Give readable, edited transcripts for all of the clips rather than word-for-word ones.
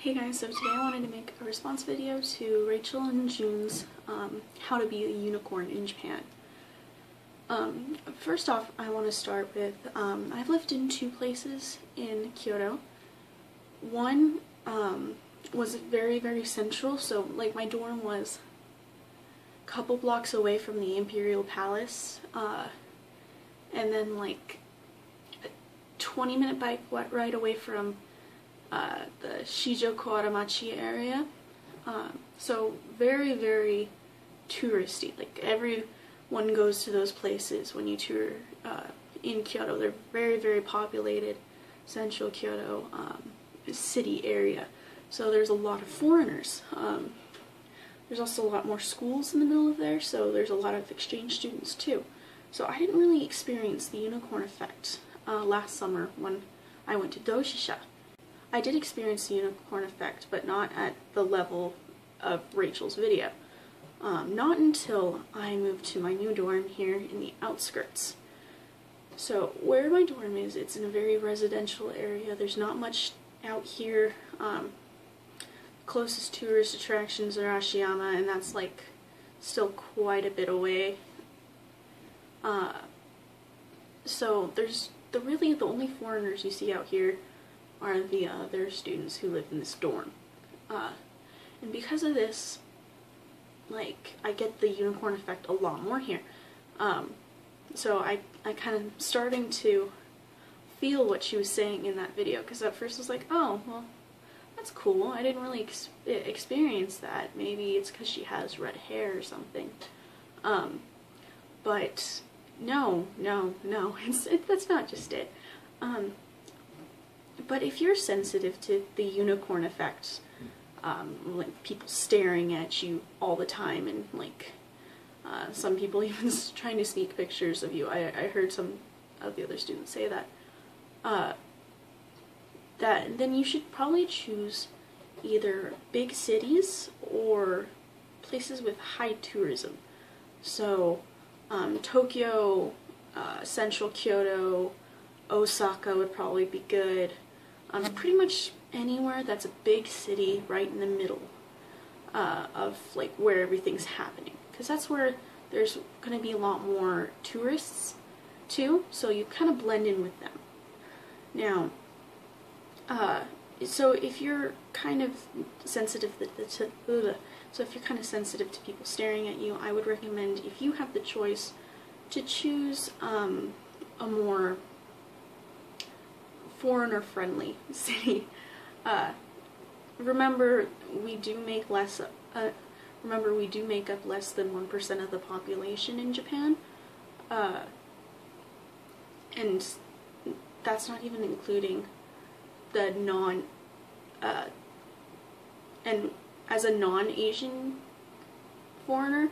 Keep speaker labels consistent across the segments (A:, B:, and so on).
A: Hey guys, so today I wanted to make a response video to Rachel and June's How to Be a Unicorn in Japan. First off, I want to start with, I've lived in two places in Kyoto. One was very, very central, so like my dorm was a couple blocks away from the Imperial Palace, and then like a 20-minute bike ride away from the Shijo Kawaramachi area. So very, very touristy. Like everyone goes to those places when you tour in Kyoto. They're very, very populated, central Kyoto city area. So there's a lot of foreigners. There's also a lot more schools in the middle of there, so there's a lot of exchange students too. So I didn't really experience the unicorn effect last summer when I went to Doshisha. I did experience the unicorn effect, but not at the level of Rachel's video. Not until I moved to my new dorm here in the outskirts. So where my dorm is, it's in a very residential area. There's not much out here. Closest tourist attractions are Ashiyama, and that's like still quite a bit away. So there's really the only foreigners you see out here are the other students who live in this dorm. And because of this, like, I get the unicorn effect a lot more here. So I kind of starting to feel what she was saying in that video, because at first I was like, oh, well, that's cool. I didn't really experience that. Maybe it's because she has red hair or something. But no, that's not just it. But if you're sensitive to the unicorn effect, like people staring at you all the time, and like some people even trying to sneak pictures of you, I heard some of the other students say that, then you should probably choose either big cities or places with high tourism. So Tokyo, central Kyoto, Osaka would probably be good. Pretty much anywhere that's a big city right in the middle of like where everything's happening, because that's where there's going to be a lot more tourists too, so you kind of blend in with them. Now, so if you're kind of sensitive to people staring at you, I would recommend, if you have the choice, to choose a more foreigner-friendly city. Remember, we do make up less than 1% of the population in Japan, and that's not even including the and as a non-Asian foreigner,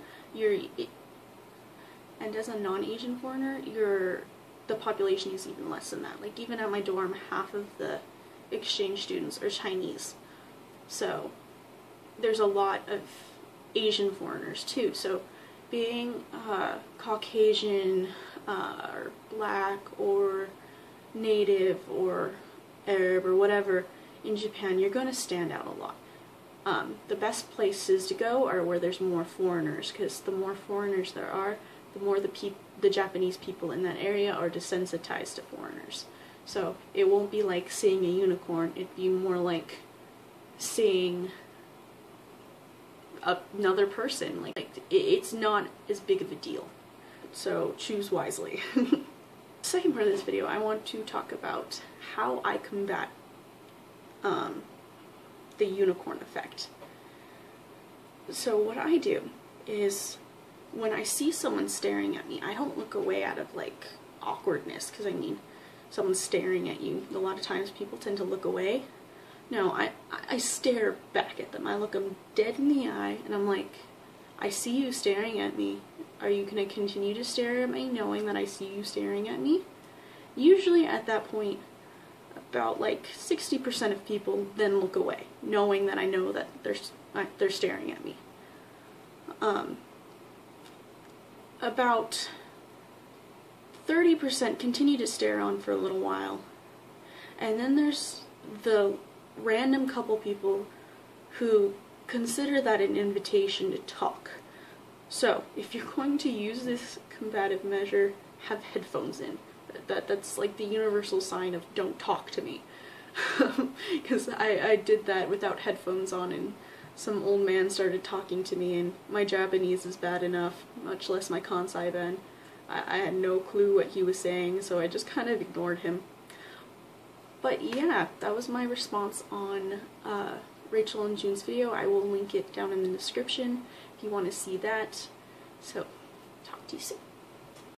A: the population is even less than that. Like, even at my dorm, half of the exchange students are Chinese. So there's a lot of Asian foreigners too. So being Caucasian, or black, or native, or Arab, or whatever in Japan, you're going to stand out a lot. The best places to go are where there's more foreigners, because the more foreigners there are, the more the Japanese people in that area are desensitized to foreigners. So it won't be like seeing a unicorn, it'd be more like seeing another person. Like it's not as big of a deal. So choose wisely. Second part of this video, I want to talk about how I combat the unicorn effect. So what I do is, when I see someone staring at me, I don't look away out of like awkwardness, because I mean, someone's staring at you. A lot of times people tend to look away. No, I stare back at them. I look them dead in the eye, and I'm like, I see you staring at me. Are you going to continue to stare at me knowing that I see you staring at me? Usually at that point, about like 60% of people then look away, knowing that I know that they're staring at me. About 30% continue to stare on for a little while, and then there's the random couple people who consider that an invitation to talk. So, if you're going to use this combative measure, have headphones in. That's like the universal sign of don't talk to me. Because I did that without headphones on, and some old man started talking to me, and my Japanese is bad enough, much less my Kansai ben. I had no clue what he was saying, so I just kind of ignored him. But yeah, that was my response on Rachel and June's video. I will link it down in the description if you want to see that. So, talk to you soon.